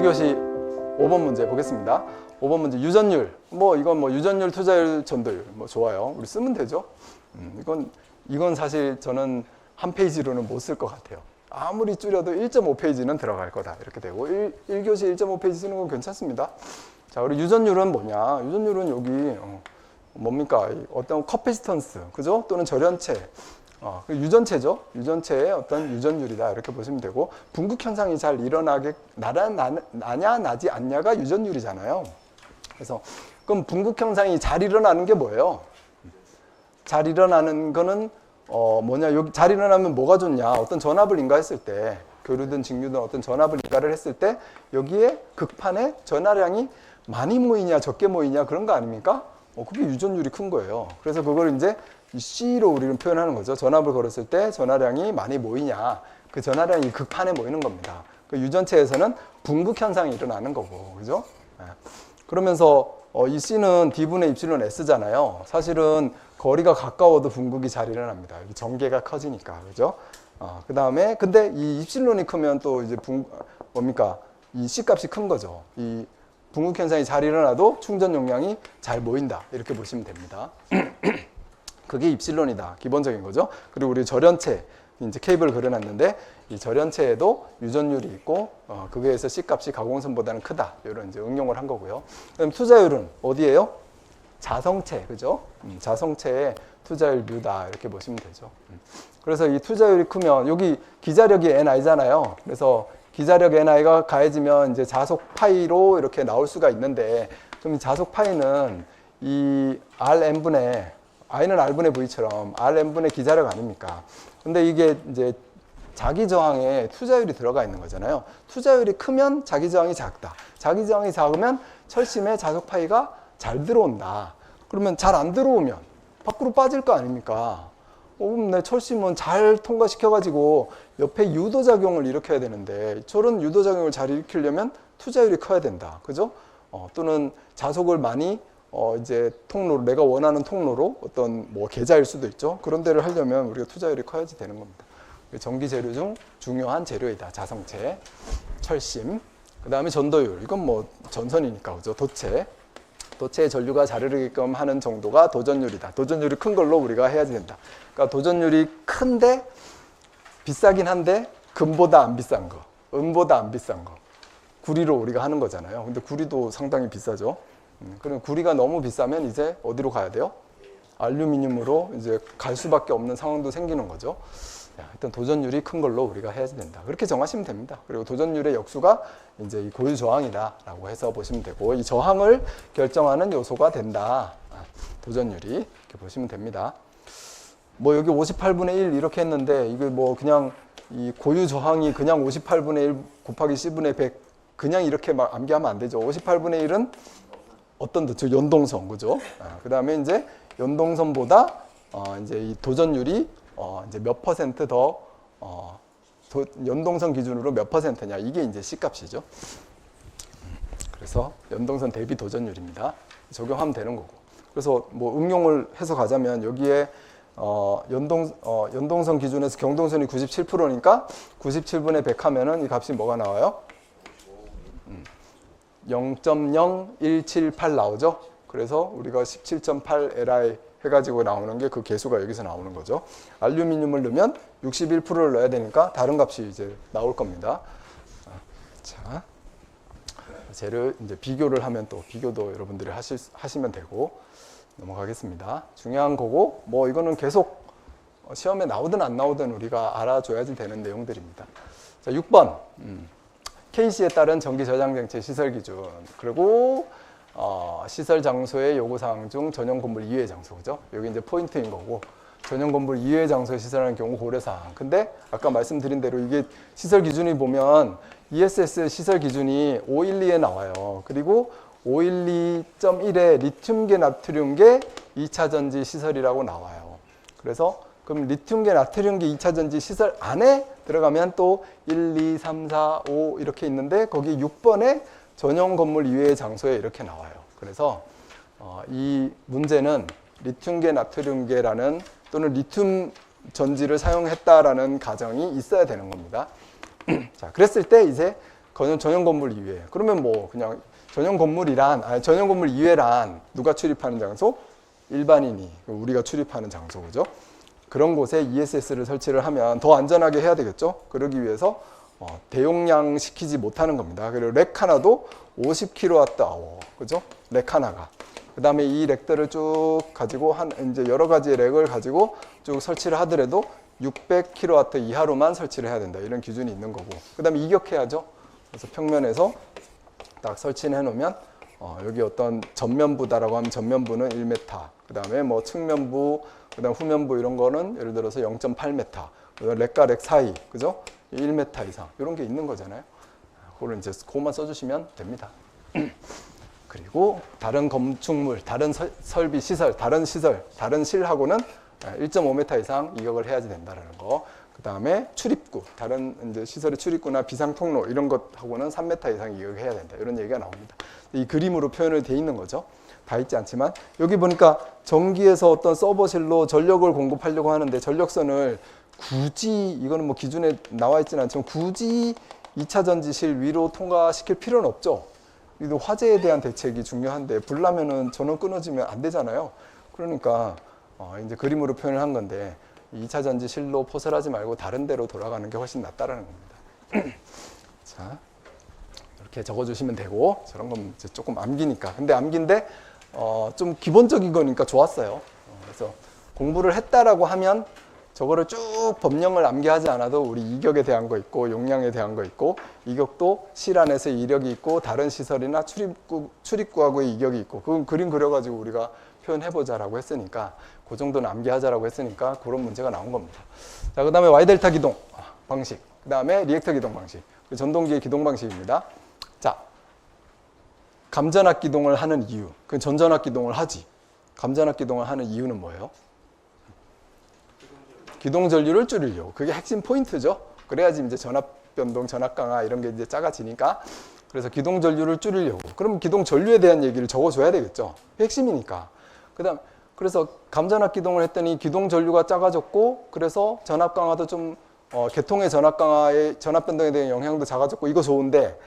1교시 5번 문제 보겠습니다. 5번 문제 유전율. 이건 유전율, 투자율, 전도율. 좋아요. 우리 쓰면 되죠. 이건 사실 저는 한 페이지로는 못 쓸 것 같아요. 아무리 줄여도 1.5페이지는 들어갈 거다. 이렇게 되고 1교시 1.5페이지 쓰는 건 괜찮습니다. 자, 우리 유전율은 뭐냐? 유전율은 여기 뭡니까? 어떤 커피스턴스, 그죠? 또는 절연체. 유전체죠. 유전체의 어떤 유전율이다. 이렇게 보시면 되고, 분국 현상이 잘 일어나게 나냐 나지 않냐가 유전율이잖아요. 그래서 그럼 분국 현상이 잘 일어나는 게 뭐예요? 잘 일어나는 거는 뭐냐? 여기 잘 일어나면 뭐가 좋냐? 어떤 전압을 인가했을 때, 교류든 직류든 어떤 전압을 인가를 했을 때 여기에 극판에 전하량이 많이 모이냐 적게 모이냐 그런 거 아닙니까? 그게 유전율이 큰 거예요. 그래서 그걸 이제 C로 우리는 표현하는 거죠. 전압을 걸었을 때 전하량이 많이 모이냐, 그 전하량이 극판에 모이는 겁니다. 그 유전체에서는 분국 현상이 일어나는 거고, 그죠? 그러면서 이 C는 D분의 입실론 S잖아요. 사실은 거리가 가까워도 분국이 잘 일어납니다. 전개가 커지니까, 그죠? 그 다음에 근데 이 입실론이 크면 또 이제 이 C 값이 큰 거죠. 이 분국 현상이 잘 일어나도 충전 용량이 잘 모인다. 이렇게 보시면 됩니다. 그게 입실론이다. 기본적인 거죠. 그리고 우리 절연체, 이제 케이블을 그려놨는데 이 절연체에도 유전율이 있고 그거에서 C 값이 가공선보다는 크다. 이런 이제 응용을 한 거고요. 그다음 투자율은 어디예요? 자성체, 그죠? 자성체의 투자율 뮤다. 이렇게 보시면 되죠. 그래서 이 투자율이 크면 여기 기자력이 NI잖아요. 그래서 기자력 NI가 가해지면 이제 자속 파이로 이렇게 나올 수가 있는데, 좀 자속 파이는 이 Rn분의 I는 R분의 V처럼 Rn분의 기자력 아닙니까? 근데 이게 이제 자기 저항에 투자율이 들어가 있는 거잖아요. 투자율이 크면 자기 저항이 작다. 자기 저항이 작으면 철심에 자속 파이가 잘 들어온다. 그러면 잘 안 들어오면 밖으로 빠질 거 아닙니까? 내 철심은 잘 통과시켜가지고 옆에 유도작용을 일으켜야 되는데, 저런 유도작용을 잘 일으키려면 투자율이 커야 된다. 그죠? 또는 자속을 많이 이제 통로로, 내가 원하는 통로로 어떤 계좌일 수도 있죠. 그런 데를 하려면 우리가 투자율이 커야지 되는 겁니다. 전기 재료 중 중요한 재료이다. 자성체, 철심. 그 다음에 전도율. 이건 전선이니까, 그죠? 도체의 전류가 잘 흐르게끔 하는 정도가 도전율이다. 도전율이 큰 걸로 우리가 해야지 된다. 그러니까 도전율이 큰데 비싸긴 한데 금보다 안 비싼 거, 은보다 안 비싼 거. 구리로 우리가 하는 거잖아요. 근데 구리도 상당히 비싸죠. 그럼 구리가 너무 비싸면 이제 어디로 가야 돼요? 알루미늄으로 이제 갈 수밖에 없는 상황도 생기는 거죠. 일단 도전율이 큰 걸로 우리가 해야지 된다. 그렇게 정하시면 됩니다. 그리고 도전율의 역수가 이제 이 고유 저항이다라고 해서 보시면 되고, 이 저항을 결정하는 요소가 된다. 도전율이 이렇게 보시면 됩니다. 여기 58분의 1 이렇게 했는데, 이게 그냥 이 고유 저항이 그냥 58분의 1 곱하기 C분의 100 그냥 이렇게 암기하면 안 되죠. 58분의 1은 어떤 도체? 연동선, 그죠? 그 다음에 이제 연동선보다 이제 이 도전율이 이제 몇 퍼센트 더 연동선 기준으로 몇 퍼센트냐, 이게 이제 C 값이죠. 그래서 연동선 대비 도전율입니다. 적용하면 되는 거고. 그래서 응용을 해서 가자면 여기에 연동선 기준에서 경동선이 97%니까 97분의 100 하면은 이 값이 뭐가 나와요? 0.0178 나오죠. 그래서 우리가 17.8 Li 해가지고 나오는 게 그 개수가 여기서 나오는 거죠. 알루미늄을 넣으면 61%를 넣어야 되니까 다른 값이 이제 나올 겁니다. 자, 쟤를 이제 비교를 하면 또 비교도 여러분들이 하시면 되고, 넘어가겠습니다. 중요한 거고, 이거는 계속 시험에 나오든 안 나오든 우리가 알아줘야지 되는 내용들입니다. 자, 6번. KC에 따른 전기 저장 장치 시설 기준. 그리고 시설 장소의 요구사항 중 전용 건물 이외의 장소, 그죠? 여기 이제 포인트인 거고, 전용 건물 이외의 장소에 시설하는 경우 고려사항. 근데 아까 말씀드린 대로 이게 시설 기준이 보면 ESS 시설 기준이 512에 나와요. 그리고 512.1에 리튬계 나트륨계 2차 전지 시설이라고 나와요. 그래서 그럼 리튬계 나트륨계 2차 전지 시설 안에 들어가면 또 1, 2, 3, 4, 5 이렇게 있는데, 거기 6번에 전용 건물 이외의 장소에 이렇게 나와요. 그래서 이 문제는 리튬계 나트륨계라는 또는 리튬 전지를 사용했다라는 가정이 있어야 되는 겁니다. 자, 그랬을 때 이제 전용 건물 이외에. 그러면 뭐 그냥 전용 건물 이외란 누가 출입하는 장소? 일반인이 우리가 출입하는 장소, 그죠? 그런 곳에 ESS를 설치를 하면 더 안전하게 해야 되겠죠? 그러기 위해서 대용량 시키지 못하는 겁니다. 그리고 렉 하나도 50kWh, 그죠? 렉 하나가. 그 다음에 이 렉들을 쭉 가지고 이제 여러 가지의 렉을 가지고 쭉 설치를 하더라도 600kW 이하로만 설치를 해야 된다. 이런 기준이 있는 거고. 그 다음에 이격해야죠. 그래서 평면에서 딱 설치해 놓으면 여기 어떤 전면부다라고 하면 전면부는 1m. 그 다음에 뭐 측면부, 그 다음 후면부 이런 거는 예를 들어서 0.8m. 렉과 렉 사이, 그죠? 1m 이상. 이런 게 있는 거잖아요. 그걸 이제 그것만 써주시면 됩니다. 그리고 다른 건축물, 다른 설비, 시설, 다른 실하고는 1.5m 이상 이격을 해야지 된다라는 거. 그 다음에 출입구, 다른 이제 시설의 출입구나 비상 통로 이런 것하고는 3m 이상 이격을 해야 된다. 이런 얘기가 나옵니다. 이 그림으로 표현을 돼 있는 거죠. 다 있지 않지만 여기 보니까 전기에서 어떤 서버실로 전력을 공급하려고 하는데 전력선을 굳이 이거는 뭐 기준에 나와 있지는 않지만 굳이 2차 전지실 위로 통과시킬 필요는 없죠. 이도 화재에 대한 대책이 중요한데 불 나면은 전원 끊어지면 안 되잖아요. 그러니까 이제 그림으로 표현을 한 건데 2차 전지실로 포설하지 말고 다른 데로 돌아가는 게 훨씬 낫다라는 겁니다. 자, 이렇게 적어주시면 되고 저런 건 이제 조금 암기니까. 근데 암기인데 좀 기본적인 거니까 좋았어요. 그래서 공부를 했다라고 하면 저거를 쭉 법령을 암기하지 않아도 우리 이격에 대한 거 있고 용량에 대한 거 있고 이격도 실 안에서 이력이 있고 다른 시설이나 출입구하고의 이격이 있고 그건 그림 그려가지고 우리가 표현해보자라고 했으니까 그 정도는 암기하자라고 했으니까 그런 문제가 나온 겁니다. 자, 그 다음에 Y델타 기동 방식, 그 다음에 리액터 기동 방식, 전동기의 기동 방식입니다. 자, 감전압 기동을 하는 이유, 그 전전압 기동을 하지. 감전압 기동을 하는 이유는 뭐예요? 기동 전류를 줄이려고. 그게 핵심 포인트죠. 그래야지 이제 전압 변동, 전압 강화 이런 게 이제 작아지니까. 그래서 기동 전류를 줄이려고. 그럼 기동 전류에 대한 얘기를 적어줘야 되겠죠. 핵심이니까. 그다음 그래서 감전압 기동을 했더니 기동 전류가 작아졌고, 그래서 전압 강화도 좀 계통의 전압 강화의 전압 변동에 대한 영향도 작아졌고 이거 좋은데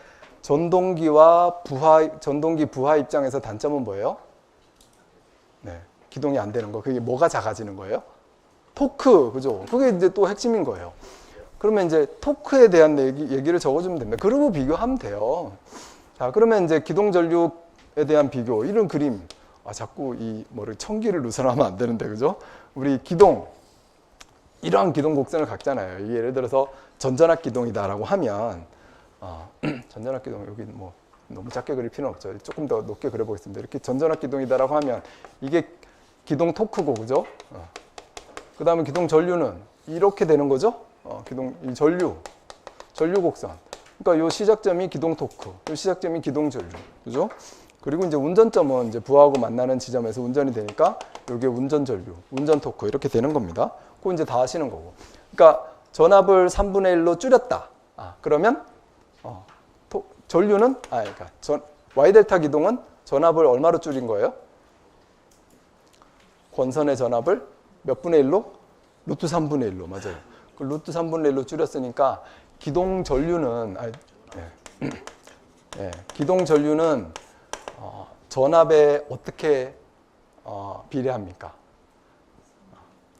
전동기 부하 입장에서 단점은 뭐예요? 네, 기동이 안 되는 거. 그게 뭐가 작아지는 거예요? 토크, 그죠? 그게 이제 또 핵심인 거예요. 그러면 이제 토크에 대한 얘기를 적어주면 됩니다. 그리고 비교하면 돼요. 자, 그러면 이제 기동 전류에 대한 비교, 이런 그림. 자꾸 청기를 누설하면 안 되는데, 그죠? 우리 기동, 이러한 기동 곡선을 갖잖아요. 이게 예를 들어서 전전압 기동이다라고 하면, 전전압 기동, 여기 뭐 너무 작게 그릴 필요는 없죠. 조금 더 높게 그려보겠습니다. 이렇게 전전압 기동이다라고 하면, 이게 기동 토크고, 그죠? 그 다음에 기동 전류는 이렇게 되는 거죠? 이 전류 곡선. 그러니까 요 시작점이 기동 토크, 요 시작점이 기동 전류, 그죠? 그리고 이제 운전점은 이제 부하하고 만나는 지점에서 운전이 되니까 이게 운전 전류, 운전 토크 이렇게 되는 겁니다. 그거 이제 다 하시는 거고. 그러니까 전압을 3분의 1로 줄였다. 그러면 전류는 그러니까 Y델타 기동은 전압을 얼마로 줄인 거예요? 권선의 전압을 몇 분의 1로? 루트 3분의 1로, 맞아요. 그 루트 3분의 1로 줄였으니까 기동 전류는 기동 전류는 전압에 어떻게 비례합니까?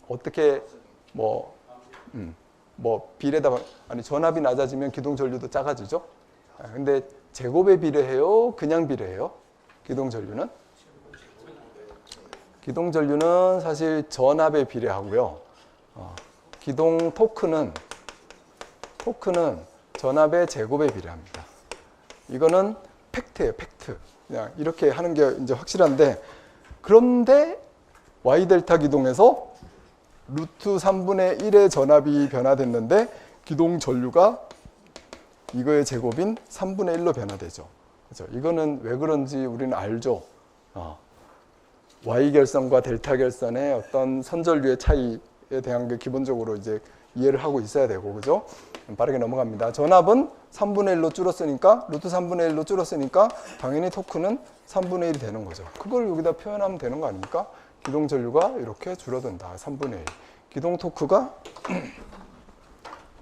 어떻게 비례다 전압이 낮아지면 기동 전류도 작아지죠. 근데 제곱에 비례해요? 그냥 비례해요? 기동 전류는? 기동 전류는 사실 전압에 비례하고요. 기동 토크는 전압의 제곱에 비례합니다. 이거는 팩트예요, 팩트. 그냥 이렇게 하는 게 이제 확실한데, 그런데 Y델타 기동에서 루트 3분의 1의 전압이 변화됐는데 기동 전류가 이거의 제곱인 3분의 1로 변화되죠. 그렇죠? 이거는 왜 그런지 우리는 알죠. Y결선과 델타 결선의 어떤 선전류의 차이에 대한 게 기본적으로 이제 이해를 하고 있어야 되고, 그죠? 빠르게 넘어갑니다. 전압은 3분의 1로 줄었으니까, 루트 3분의 1로 줄었으니까, 당연히 토크는 3분의 1이 되는 거죠. 그걸 여기다 표현하면 되는 거 아닙니까? 기동 전류가 이렇게 줄어든다. 3분의 1. 기동 토크가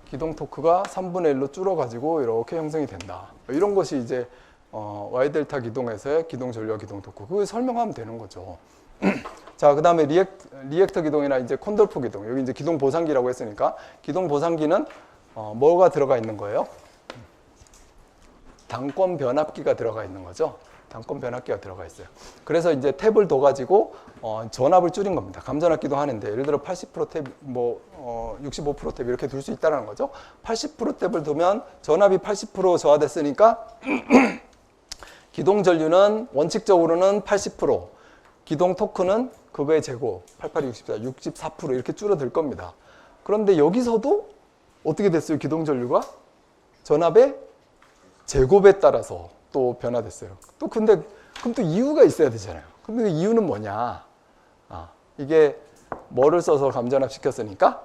기동 토크가 3분의 1로 줄어가지고 이렇게 형성이 된다. 이런 것이 이제 Y 델타 기동에서의 기동 전류와 기동 토크. 그걸 설명하면 되는 거죠. 자, 그 다음에 리액터 기동이나 이제 콘돌프 기동. 여기 이제 기동 보상기라고 했으니까 기동 보상기는 뭐가 들어가 있는 거예요? 당권 변압기가 들어가 있는 거죠. 당권 변압기가 들어가 있어요. 그래서 이제 탭을 둬가지고 전압을 줄인 겁니다. 감전압기도 하는데 예를 들어 80% 탭, 65% 탭 이렇게 둘 수 있다는 거죠. 80% 탭을 두면 전압이 80% 저하됐으니까 기동 전류는 원칙적으로는 80%, 기동 토크는 그거의 제곱 88, 64 이렇게 줄어들 겁니다. 그런데 여기서도 어떻게 됐어요? 기동 전류가 전압의 제곱에 따라서 또 변화됐어요. 또 근데 그럼 또 이유가 있어야 되잖아요. 근데 그 이유는 뭐냐? 이게 뭐를 써서 감전압 시켰으니까?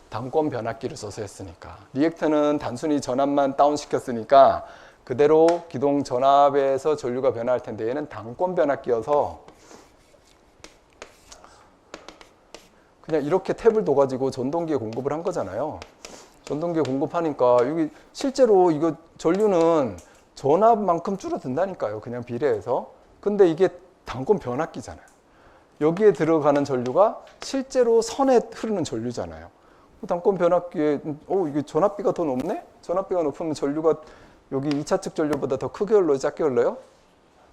당권 변압기를 써서 했으니까. 리액터는 단순히 전압만 다운 시켰으니까 그대로 기동 전압에서 전류가 변화할 텐데 얘는 당권 변압기여서 그냥 이렇게 탭을 둬가지고 전동기에 공급을 한 거잖아요. 전동기에 공급하니까 여기 실제로 이거 전류는 전압만큼 줄어든다니까요. 그냥 비례해서. 근데 이게 당권 변압기잖아요. 여기에 들어가는 전류가 실제로 선에 흐르는 전류잖아요. 당권 변압기에 이게 전압비가 더 높네? 전압비가 높으면 전류가 여기 2차 측 전류보다 더 크게 흘러요? 작게 흘러요?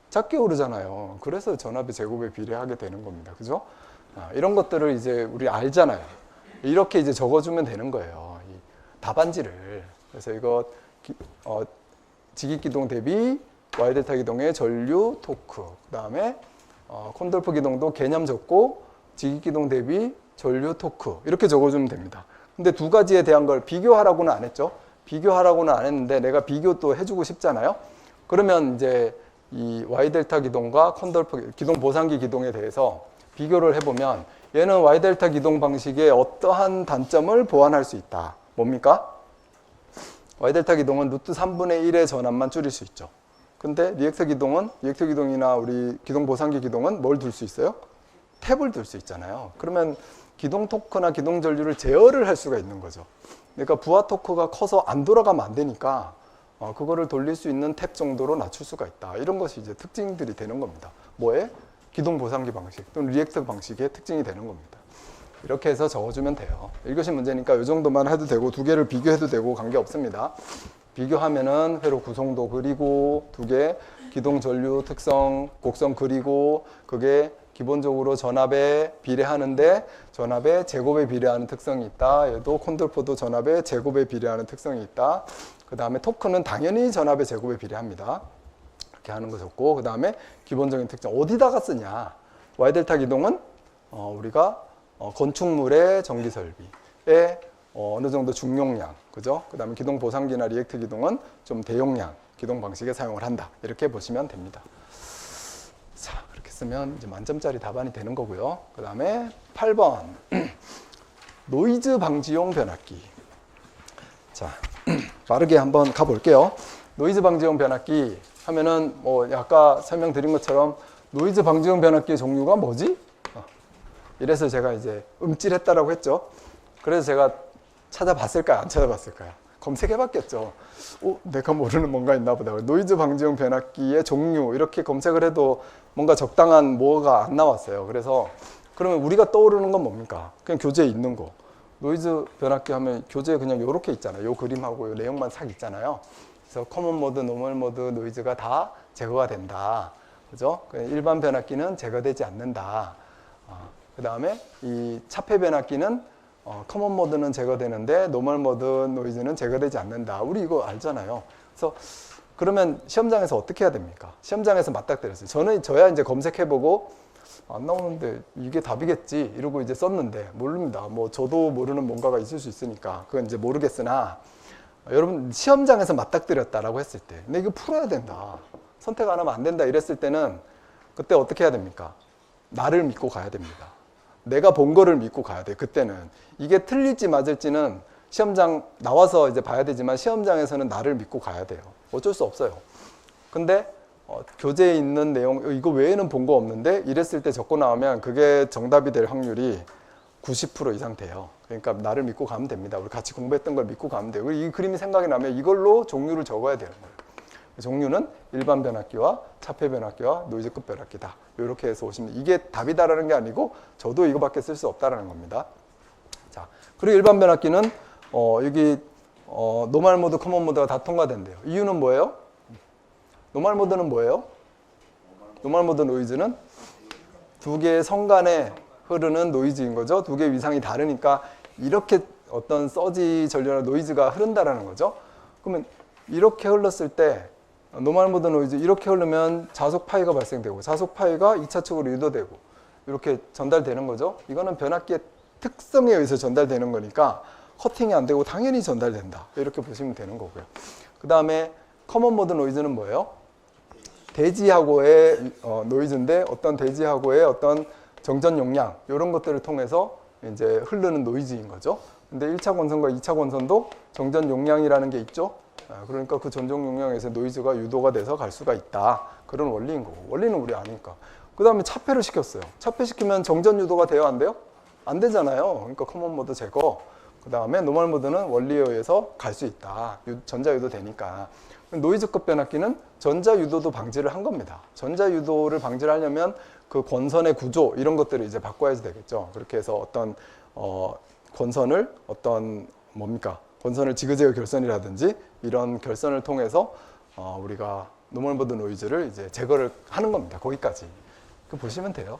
작게 흐르잖아요. 그래서 전압의 제곱에 비례하게 되는 겁니다. 그죠? 이런 것들을 이제 우리 알잖아요. 이렇게 이제 적어주면 되는 거예요. 이 답안지를. 그래서 이거 직입기동 대비 Y델타 기동의 전류 토크. 그 다음에 콘돌프 기동도 개념 적고 직입기동 대비 전류 토크. 이렇게 적어주면 됩니다. 근데 두 가지에 대한 걸 비교하라고는 안 했죠. 비교하라고는 안 했는데 내가 비교 또 해주고 싶잖아요. 그러면 이제 이 Y델타 기동과 콘돌프 기동 보상기 기동에 대해서 비교를 해보면 얘는 Y델타 기동 방식의 어떠한 단점을 보완할 수 있다. 뭡니까? Y델타 기동은 루트 3분의 1의 전압만 줄일 수 있죠. 근데 리액터 기동이나 우리 기동 보상기 기동은 뭘 둘 수 있어요? 탭을 둘 수 있잖아요. 그러면 기동 토크나 기동 전류를 제어를 할 수가 있는 거죠. 그러니까 부하 토크가 커서 안 돌아가면 안 되니까 그거를 돌릴 수 있는 탭 정도로 낮출 수가 있다. 이런 것이 이제 특징들이 되는 겁니다. 뭐에? 기동 보상기 방식 또는 리액터 방식의 특징이 되는 겁니다. 이렇게 해서 적어주면 돼요. 1교시 문제니까 이 정도만 해도 되고 두 개를 비교해도 되고 관계없습니다. 비교하면은 회로 구성도 그리고 두 개 기동 전류 특성, 곡선 그리고 그게 기본적으로 전압에 비례하는데 전압의 제곱에 비례하는 특성이 있다. 얘도 콘돌프도 전압의 제곱에 비례하는 특성이 있다. 그 다음에 토크는 당연히 전압의 제곱에 비례합니다. 이렇게 하는 거 좋고 그 다음에 기본적인 특징 어디다가 쓰냐? Y델타 기동은 우리가 건축물의 전기 설비에 어느 정도 중용량, 그죠? 그 다음에 기동 보상기나 리액터 기동은 좀 대용량 기동 방식에 사용을 한다. 이렇게 보시면 됩니다. 자, 그렇게 쓰면 이제 만점짜리 답안이 되는 거고요. 그 다음에 8번 노이즈 방지용 변압기. 자, 빠르게 한번 가볼게요. 노이즈 방지용 변압기 하면은 아까 설명드린 것처럼 노이즈 방지용 변압기의 종류가 뭐지? 이래서 제가 이제 음찔했다라고 했죠. 그래서 제가 찾아봤을까요? 안 찾아봤을까요? 검색해봤겠죠. 내가 모르는 뭔가 있나 보다. 노이즈 방지용 변압기의 종류 이렇게 검색을 해도 뭔가 적당한 뭐가 안 나왔어요. 그래서 그러면 우리가 떠오르는 건 뭡니까? 그냥 교재에 있는 거. 노이즈 변압기 하면 교재에 그냥 이렇게 있잖아요. 요 그림하고 요 내용만 싹 있잖아요. 그래서 커먼 모드, 노멀 모드, 노이즈가 다 제거가 된다. 그죠? 일반 변압기는 제거되지 않는다. 그 다음에 이 차폐 변압기는 커먼 모드는 제거되는데 노멀 모드, 노이즈는 제거되지 않는다. 우리 이거 알잖아요. 그래서 그러면 시험장에서 어떻게 해야 됩니까? 시험장에서 맞닥뜨렸어요. 저야 이제 검색해보고 안 나오는데 이게 답이겠지 이러고 이제 썼는데 모릅니다. 저도 모르는 뭔가가 있을 수 있으니까 그건 이제 모르겠으나 여러분 시험장에서 맞닥뜨렸다라고 했을 때 근데 이거 풀어야 된다. 선택 안 하면 안 된다 이랬을 때는 그때 어떻게 해야 됩니까? 나를 믿고 가야 됩니다. 내가 본 거를 믿고 가야 돼. 그때는 이게 틀릴지 맞을지는 시험장 나와서 이제 봐야 되지만 시험장에서는 나를 믿고 가야 돼요. 어쩔 수 없어요. 근데 교재에 있는 내용 이거 외에는 본 거 없는데 이랬을 때 적고 나오면 그게 정답이 될 확률이 90% 이상 돼요. 그러니까 나를 믿고 가면 됩니다. 우리 같이 공부했던 걸 믿고 가면 돼요. 이 그림이 생각이 나면 이걸로 종류를 적어야 되는 거예요. 종류는 일반 변압기와 차폐 변압기와 노이즈급 변압기다. 이렇게 해서 오시면 이게 답이다라는 게 아니고 저도 이거밖에 쓸 수 없다라는 겁니다. 자, 그리고 일반 변압기는 여기 노멀 모드, 커먼 모드가 다 통과된대요. 이유는 뭐예요? 노멀 모드는 뭐예요? 노멀 모드 노이즈는 두 개의 선 간에 흐르는 노이즈인 거죠. 두 개의 위상이 다르니까 이렇게 어떤 서지 전류나 노이즈가 흐른다라는 거죠. 그러면 이렇게 흘렀을 때 노멀 모드 노이즈 이렇게 흐르면 자속 파이가 발생되고 자속 파이가 2차 측으로 유도되고 이렇게 전달되는 거죠. 이거는 변압기의 특성에 의해서 전달되는 거니까 커팅이 안 되고 당연히 전달된다. 이렇게 보시면 되는 거고요. 그 다음에 커먼 모드 노이즈는 뭐예요? 대지하고의 노이즈인데 어떤 대지하고의 어떤 정전 용량 이런 것들을 통해서 이제 흐르는 노이즈인 거죠. 근데 1차 권선과 2차 권선도 정전 용량이라는 게 있죠. 그러니까 그 전정 용량에서 노이즈가 유도가 돼서 갈 수가 있다. 그런 원리인 거고. 원리는 우리 아니까. 그 다음에 차폐를 시켰어요. 차폐 시키면 정전 유도가 돼요? 안 돼요? 안 되잖아요. 그러니까 커먼 모드 제거. 그 다음에 노멀 모드는 원리에 의해서 갈 수 있다. 전자 유도 되니까. 노이즈급 변압기는 전자 유도도 방지를 한 겁니다. 전자 유도를 방지를 하려면 그 권선의 구조 이런 것들을 이제 바꿔야지 되겠죠. 그렇게 해서 어떤 권선을 어떤 뭡니까? 권선을 지그재그 결선이라든지 이런 결선을 통해서 우리가 노멀 모드 노이즈를 이제 제거를 하는 겁니다. 거기까지. 그 보시면 돼요.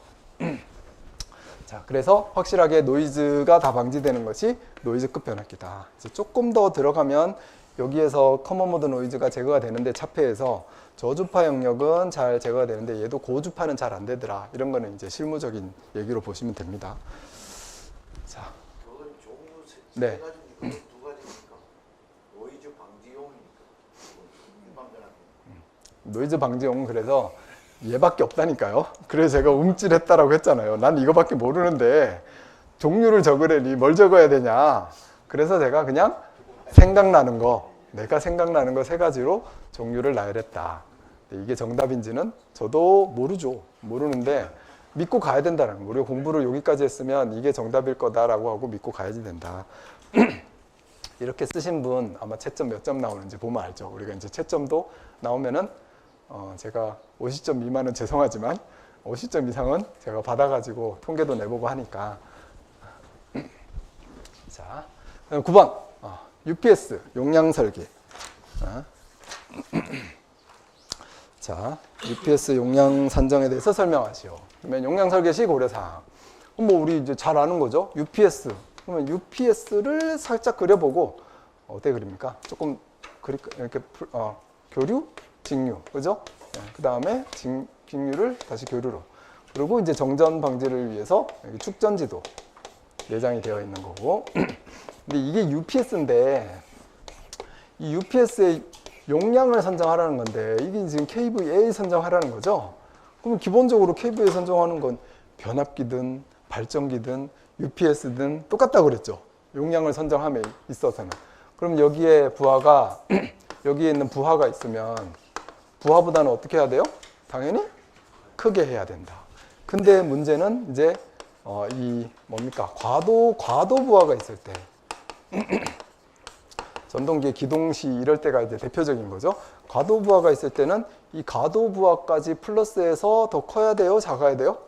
자, 그래서 확실하게 노이즈가 다 방지되는 것이 노이즈급 변압기다. 이제 조금 더 들어가면 여기에서 커먼 모드 노이즈가 제거가 되는데 차폐에서 저주파 영역은 잘 제거가 되는데 얘도 고주파는 잘 안 되더라. 이런 거는 이제 실무적인 얘기로 보시면 됩니다. 자, 그건 종류 세 네. 가지니까 두 가지니까 노이즈 방지용이니까 일반 변압기. 노이즈 방지용은 그래서 얘밖에 없다니까요. 그래서 제가 움찔했다라고 했잖아요. 난 이거밖에 모르는데 종류를 적으려니 뭘 적어야 되냐. 그래서 제가 그냥 생각나는 거, 내가 생각나는 거 세 가지로 종류를 나열했다. 이게 정답인지는 저도 모르죠. 모르는데 믿고 가야 된다는 거예요. 우리가 공부를 여기까지 했으면 이게 정답일 거다라고 하고 믿고 가야지 된다. 이렇게 쓰신 분 아마 채점 몇 점 나오는지 보면 알죠. 우리가 이제 채점도 나오면은 제가 50점 미만은 죄송하지만 50점 이상은 제가 받아가지고 통계도 내보고 하니까. 자, 9번 UPS 용량 설계. 자, UPS 용량 산정에 대해서 설명하시오. 그러면 용량 설계 시 고려사항. 뭐 우리 이제 잘 아는 거죠. UPS. 그러면 UPS를 살짝 그려보고 어떻게 그립니까? 조금 이렇게 교류, 직류, 그죠? 그 다음에 직류를 다시 교류로. 그리고 이제 정전 방지를 위해서 여기 축전지도 내장이 되어 있는 거고. 근데 이게 UPS인데 이 UPS의 용량을 선정하라는 건데 이게 지금 KVA 선정하라는 거죠. 그러면 기본적으로 KVA 선정하는 건 변압기든 발전기든 UPS든 똑같다고 그랬죠. 용량을 선정함에 있어서는. 그럼 여기에 부하가 여기에 있는 부하가 있으면 부하보다는 어떻게 해야 돼요? 당연히 크게 해야 된다. 근데 문제는 이제 이 뭡니까? 과도 부하가 있을 때 전동기의 기동시 이럴 때가 이제 대표적인 거죠. 과도 부하가 있을 때는 이 과도 부하까지 플러스해서 더 커야 돼요? 작아야 돼요?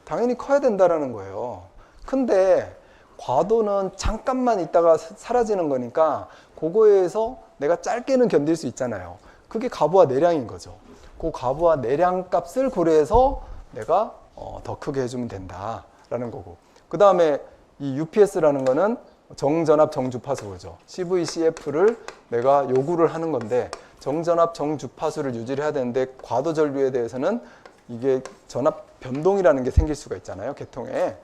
당연히 커야 된다라는 거예요. 근데 과도는 잠깐만 있다가 사라지는 거니까 그거에 의해서 내가 짧게는 견딜 수 있잖아요. 그게 가부하 내량인 거죠. 그 가부하 내량 값을 고려해서 내가 더 크게 해주면 된다라는 거고. 그 다음에 이 UPS라는 거는 정전압 정주파수죠. CVCF를 내가 요구를 하는 건데 정전압 정주파수를 유지를 해야 되는데 과도 전류에 대해서는 이게 전압 변동이라는 게 생길 수가 있잖아요. 계통에.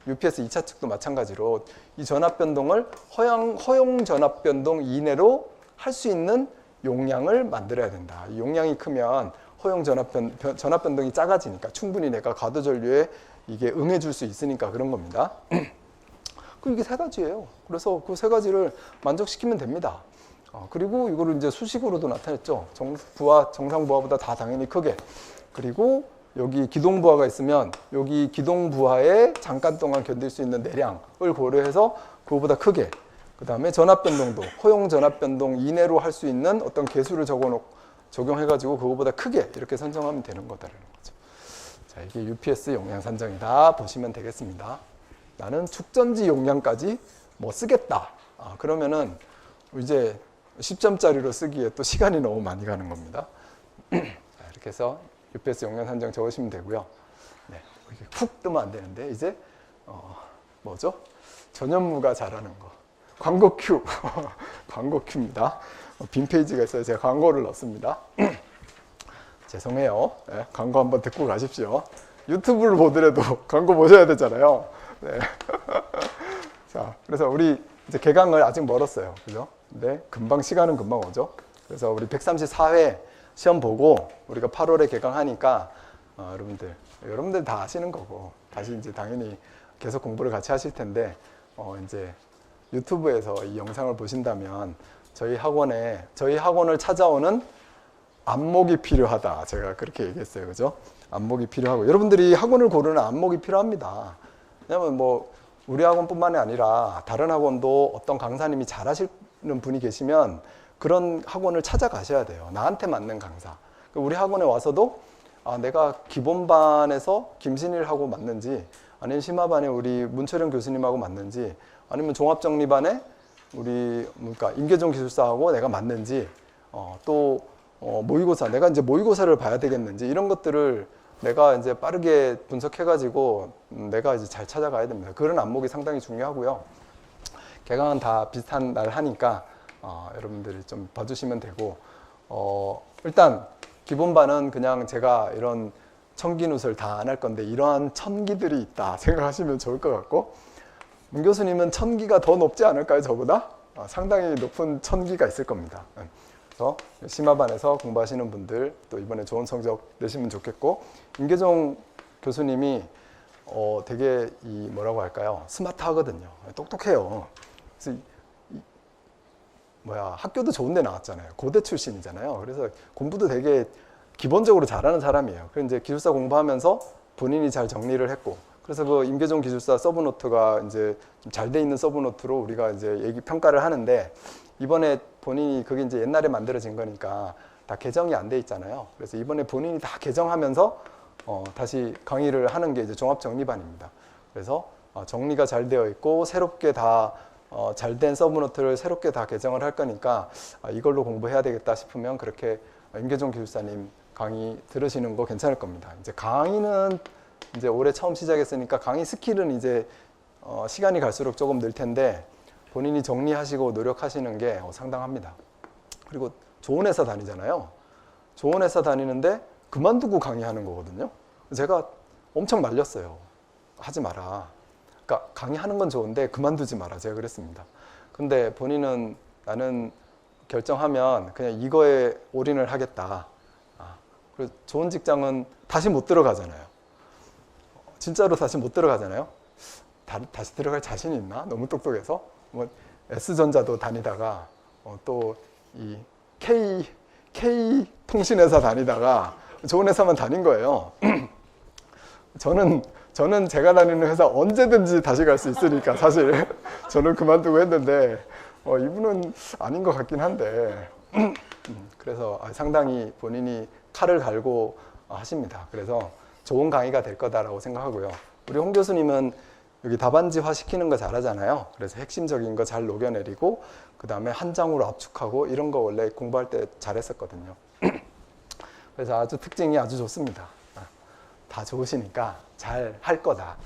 UPS 2차 측도 마찬가지로 이 전압 변동을 허용 전압 변동 이내로 할 수 있는 용량을 만들어야 된다. 이 용량이 크면 허용 전압 변동이 작아지니까 충분히 내가 과도 전류에 이게 응해 줄 수 있으니까 그런 겁니다. 이게 세 가지예요. 그래서 그 세 가지를 만족시키면 됩니다. 그리고 이거를 이제 수식으로도 나타냈죠. 정상 부하보다 다 당연히 크게. 그리고 여기 기동부하가 있으면 여기 기동부하에 잠깐 동안 견딜 수 있는 내량을 고려해서 그거보다 크게, 그 다음에 전압변동도 허용 전압변동 이내로 할 수 있는 어떤 개수를 적용해가지고 그거보다 크게 이렇게 선정하면 되는 거다라는 거죠. 자, 이게 UPS 용량 산정이다 보시면 되겠습니다. 나는 축전지 용량까지 뭐 쓰겠다. 그러면은 이제 10점짜리로 쓰기에 또 시간이 너무 많이 가는 겁니다. 자, 이렇게 해서 UPS 용량 산정 적으시면 되고요. 네, 이렇게 훅 뜨면 안 되는데 이제 뭐죠? 전현무가 잘하는 거. 광고 큐. 광고 큐입니다. 빈 페이지가 있어요. 제가 광고를 넣습니다. 죄송해요. 네, 광고 한번 듣고 가십시오. 유튜브를 보더라도 광고 보셔야 되잖아요. 네. 자, 그래서 우리 이제 개강을 아직 멀었어요. 그죠? 근데 금방 시간은 금방 오죠. 그래서 우리 134회 시험 보고 우리가 8월에 개강하니까 여러분들 다 아시는 거고 다시 이제 당연히 계속 공부를 같이 하실 텐데 이제 유튜브에서 이 영상을 보신다면 저희 학원을 찾아오는 안목이 필요하다. 제가 그렇게 얘기했어요. 그죠? 안목이 필요하고 여러분들이 학원을 고르는 안목이 필요합니다. 왜냐면 뭐 우리 학원뿐만이 아니라 다른 학원도 어떤 강사님이 잘하시는 분이 계시면 그런 학원을 찾아가셔야 돼요. 나한테 맞는 강사. 우리 학원에 와서도 내가 기본반에서 김신일하고 맞는지 아니면 심화반에 우리 문철영 교수님하고 맞는지 아니면 종합정리반에 우리 임계종 기술사하고 내가 맞는지 또 모의고사 내가 이제 모의고사를 봐야 되겠는지 이런 것들을 내가 이제 빠르게 분석해가지고 내가 이제 잘 찾아가야 됩니다. 그런 안목이 상당히 중요하고요. 개강은 다 비슷한 날 하니까 여러분들이 좀 봐주시면 되고 일단 기본반은 그냥 제가 이런 천기누설 다 안 할 건데 이러한 천기들이 있다 생각하시면 좋을 것 같고 문 교수님은 천기가 더 높지 않을까요? 저보다? 상당히 높은 천기가 있을 겁니다. 그래서 심화반에서 공부하시는 분들 또 이번에 좋은 성적 내시면 좋겠고 임계종 교수님이 되게 뭐라고 할까요? 스마트하거든요. 똑똑해요. 그래서 학교도 좋은 데 나왔잖아요. 고대 출신이잖아요. 그래서 공부도 되게 기본적으로 잘하는 사람이에요. 그래서 이제 기술사 공부하면서 본인이 잘 정리를 했고 그래서 그 임계종 기술사 서브노트가 이제 좀 잘 돼 있는 서브노트로 우리가 이제 평가를 하는데 이번에 본인이 그게 이제 옛날에 만들어진 거니까 다 개정이 안 돼 있잖아요. 그래서 이번에 본인이 다 개정하면서 다시 강의를 하는 게 이제 종합정리반입니다. 그래서 정리가 잘 되어 있고 새롭게 다 잘된 서브노트를 새롭게 다 개정을 할 거니까 이걸로 공부해야 되겠다 싶으면 그렇게 임계종 기술사님 강의 들으시는 거 괜찮을 겁니다. 이제 강의는 이제 올해 처음 시작했으니까 강의 스킬은 이제 시간이 갈수록 조금 늘 텐데 본인이 정리하시고 노력하시는 게 상당합니다. 그리고 좋은 회사 다니잖아요. 좋은 회사 다니는데 그만두고 강의하는 거거든요. 제가 엄청 말렸어요. 하지 마라. 그러니까 강의하는 건 좋은데 그만두지 마라. 제가 그랬습니다. 근데 본인은 나는 결정하면 그냥 이거에 올인을 하겠다. 그리고 좋은 직장은 다시 못 들어가잖아요. 진짜로 다시 못 들어가잖아요. 다시 들어갈 자신이 있나? 너무 똑똑해서. 뭐 S전자도 다니다가 또 이 K 통신회사 다니다가 좋은 회사만 다닌 거예요. 저는 제가 다니는 회사 언제든지 다시 갈 수 있으니까 사실 저는 그만두고 했는데 이분은 아닌 것 같긴 한데 그래서 상당히 본인이 칼을 갈고 하십니다. 그래서 좋은 강의가 될 거다라고 생각하고요. 우리 홍 교수님은 여기 답안지화 시키는 거 잘하잖아요. 그래서 핵심적인 거 잘 녹여내리고 그 다음에 한 장으로 압축하고 이런 거 원래 공부할 때 잘했었거든요. 그래서 아주 특징이 아주 좋습니다. 다 좋으시니까 잘 할 거다.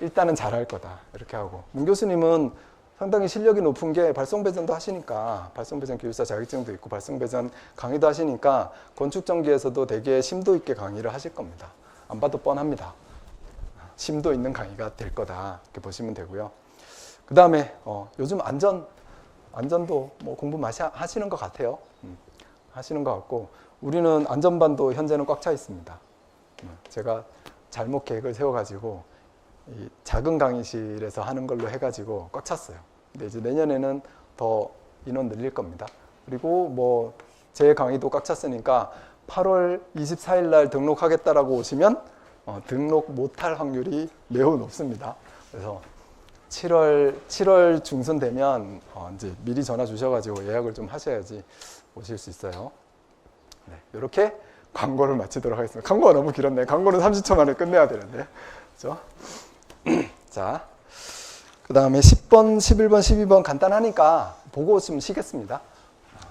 일단은 잘 할 거다. 이렇게 하고 문 교수님은 상당히 실력이 높은 게 발송배전도 하시니까 발송배전 기술사 자격증도 있고 발송배전 강의도 하시니까 건축전기에서도 되게 심도 있게 강의를 하실 겁니다. 안 봐도 뻔합니다. 심도 있는 강의가 될 거다 이렇게 보시면 되고요. 그 다음에 요즘 안전도 뭐 공부 많이 하시는 것 같아요. 하시는 것 같고 우리는 안전반도 현재는 꽉 차 있습니다. 제가 잘못 계획을 세워가지고 이 작은 강의실에서 하는 걸로 해가지고 꽉 찼어요. 근데 이제 내년에는 더 인원 늘릴 겁니다. 그리고 뭐 제 강의도 꽉 찼으니까 8월 24일 날 등록하겠다라고 오시면 등록 못할 확률이 매우 높습니다. 그래서 7월 중순 되면 이제 미리 전화 주셔가지고 예약을 좀 하셔야지 오실 수 있어요. 네, 이렇게 광고를 마치도록 하겠습니다. 광고가 너무 길었네. 광고는 30초 만에 끝내야 되는데, 그렇죠? 자, 그 다음에 10번, 11번, 12번 간단하니까 보고 좀 쉬겠습니다.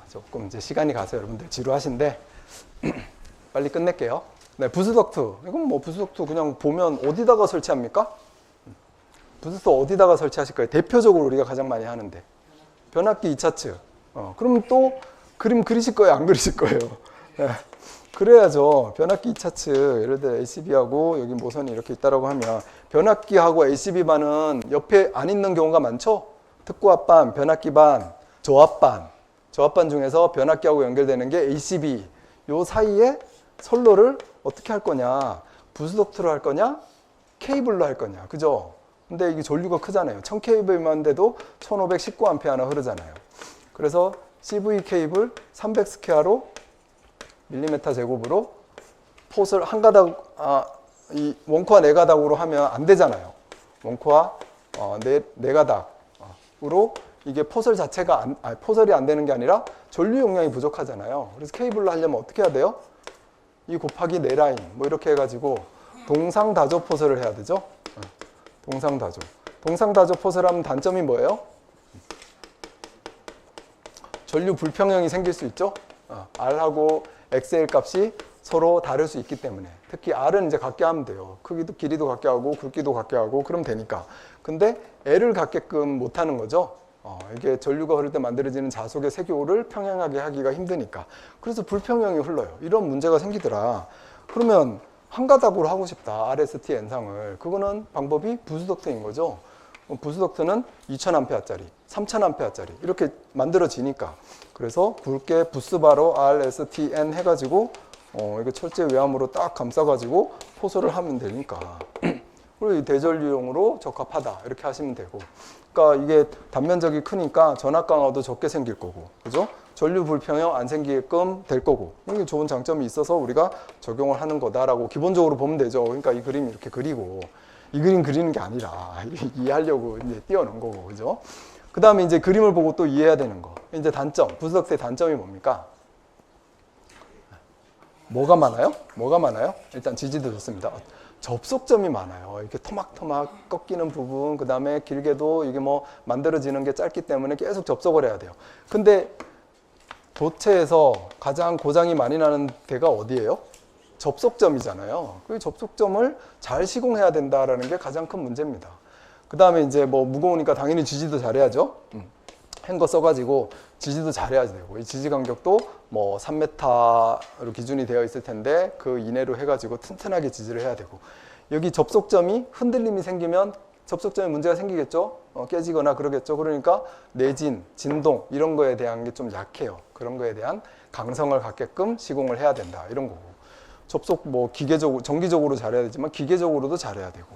조금 이제 시간이 가서 여러분들 지루하신데 빨리 끝낼게요. 네, 부스덕트. 이건 뭐 부스덕트 그냥 보면 어디다가 설치합니까? 부스덕트 어디다가 설치하실 거예요? 대표적으로 우리가 가장 많이 하는데 변압기 2차측. 그럼 또 그림 그리실 거예요? 안 그리실 거예요? 네. 그래야죠. 변압기 2차측, 예를 들어 ACB하고 여기 모선이 이렇게 있다라고 하면 변압기하고 ACB반은 옆에 안 있는 경우가 많죠? 특고압반, 변압기반, 저압반. 저압반 중에서 변압기하고 연결되는 게 ACB. 요 사이에 선로를 어떻게 할 거냐? 부스덕트로 할 거냐? 케이블로 할 거냐? 그죠? 근데 이게 전류가 크잖아요. 1000kV만 돼도 1519A나 흐르잖아요. 그래서 CV 케이블 300스퀘어로 밀리미터 제곱으로 폿을 한 가닥, 이 원코어 네 가닥으로 하면 안 되잖아요. 원코어 네 가닥으로 이게 포설 자체가 포설이 안 되는 게 아니라 전류 용량이 부족하잖아요. 그래서 케이블로 하려면 어떻게 해야 돼요? 이 곱하기 네 라인 뭐 이렇게 해가지고 동상다조 포설을 해야 되죠. 동상다조. 동상다조 포설하면 단점이 뭐예요? 전류 불평형이 생길 수 있죠. R하고 XL 값이 서로 다를 수 있기 때문에 특히 R은 이제 같게 하면 돼요. 크기도 길이도 같게 하고 굵기도 같게 하고 그럼 되니까. 근데 L을 같게끔 못 하는 거죠. 이게 전류가 흐를 때 만들어지는 자석의 세교를 평행하게 하기가 힘드니까. 그래서 불평형이 흘러요. 이런 문제가 생기더라. 그러면 한 가닥으로 하고 싶다. RST N상을. 그거는 방법이 부스덕트인 거죠. 부스덕트는 2000A짜리, 3000A짜리 이렇게 만들어지니까. 그래서 굵게 부스바로 RSTN 해가지고 이거 철제 외암으로 딱 감싸가지고 포설을 하면 되니까. 그리고 이 대전류용으로 적합하다 이렇게 하시면 되고. 그러니까 이게 단면적이 크니까 전압 강화도 적게 생길 거고, 그죠? 전류 불평형 안 생기게끔 될 거고. 이게 좋은 장점이 있어서 우리가 적용을 하는 거다라고 기본적으로 보면 되죠. 그러니까 이 그림 이렇게 그리고 이 그림 그리는 게 아니라 이해하려고 이제 띄워놓은 거고, 그죠? 그 다음에 이제 그림을 보고 또 이해해야 되는 거. 이제 단점, 부스덕트의 단점이 뭡니까? 뭐가 많아요? 뭐가 많아요? 일단 지지도 좋습니다. 접속점이 많아요. 이렇게 토막토막 꺾이는 부분, 그 다음에 길게도 이게 뭐 만들어지는 게 짧기 때문에 계속 접속을 해야 돼요. 근데 도체에서 가장 고장이 많이 나는 데가 어디예요? 접속점이잖아요. 그 접속점을 잘 시공해야 된다라는 게 가장 큰 문제입니다. 그 다음에 이제 뭐 무거우니까 당연히 지지도 잘해야죠. 행거 써가지고 지지도 잘해야 되고, 이 지지 간격도 뭐 3m로 기준이 되어 있을 텐데 그 이내로 해가지고 튼튼하게 지지를 해야 되고, 여기 접속점이 흔들림이 생기면 접속점에 문제가 생기겠죠. 깨지거나 그러겠죠. 그러니까 내진, 진동 이런 거에 대한 게 좀 약해요. 그런 거에 대한 강성을 갖게끔 시공을 해야 된다 이런 거고, 접속 뭐 기계적으로 정기적으로 잘해야 되지만 기계적으로도 잘해야 되고,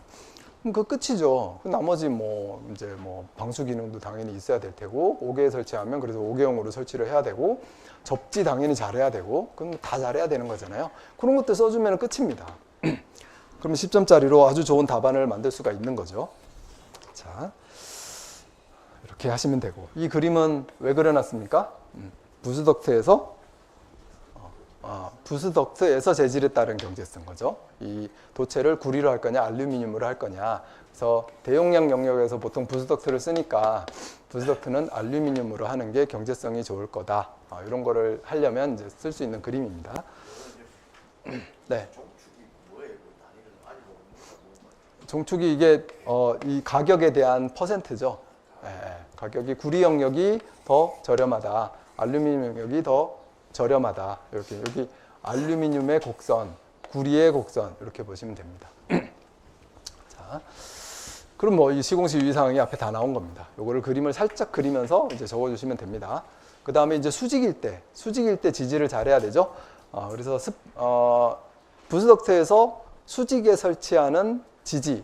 그럼 그 끝이죠. 나머지 뭐 이제 뭐 방수 기능도 당연히 있어야 될 테고, 5개에 설치하면 그래서 5개형으로 설치를 해야 되고, 접지 당연히 잘해야 되고, 그럼 다 잘해야 되는 거잖아요. 그런 것들 써주면 끝입니다. 그럼 10점짜리로 아주 좋은 답안을 만들 수가 있는 거죠. 자, 이렇게 하시면 되고, 이 그림은 왜 그려놨습니까? 부스덕트에서 재질에 따른 경제성 거죠. 이 도체를 구리로 할 거냐 알루미늄으로 할 거냐. 그래서 대용량 영역에서 보통 부스덕트를 쓰니까 부스덕트는 알루미늄으로 하는 게 경제성이 좋을 거다. 이런 거를 하려면 이제 쓸 수 있는 그림입니다. 네. 종축이 이게 이 가격에 대한 퍼센트죠. 가격이 구리 영역이 더 저렴하다. 알루미늄 영역이 더 저렴하다. 이렇게 여기 알루미늄의 곡선, 구리의 곡선 이렇게 보시면 됩니다. 자, 그럼 뭐 이 시공식 유의사항이 앞에 다 나온 겁니다. 요거를 그림을 살짝 그리면서 이제 적어주시면 됩니다. 그 다음에 이제 수직일 때 지지를 잘해야 되죠. 그래서 부스덕트에서 수직에 설치하는 지지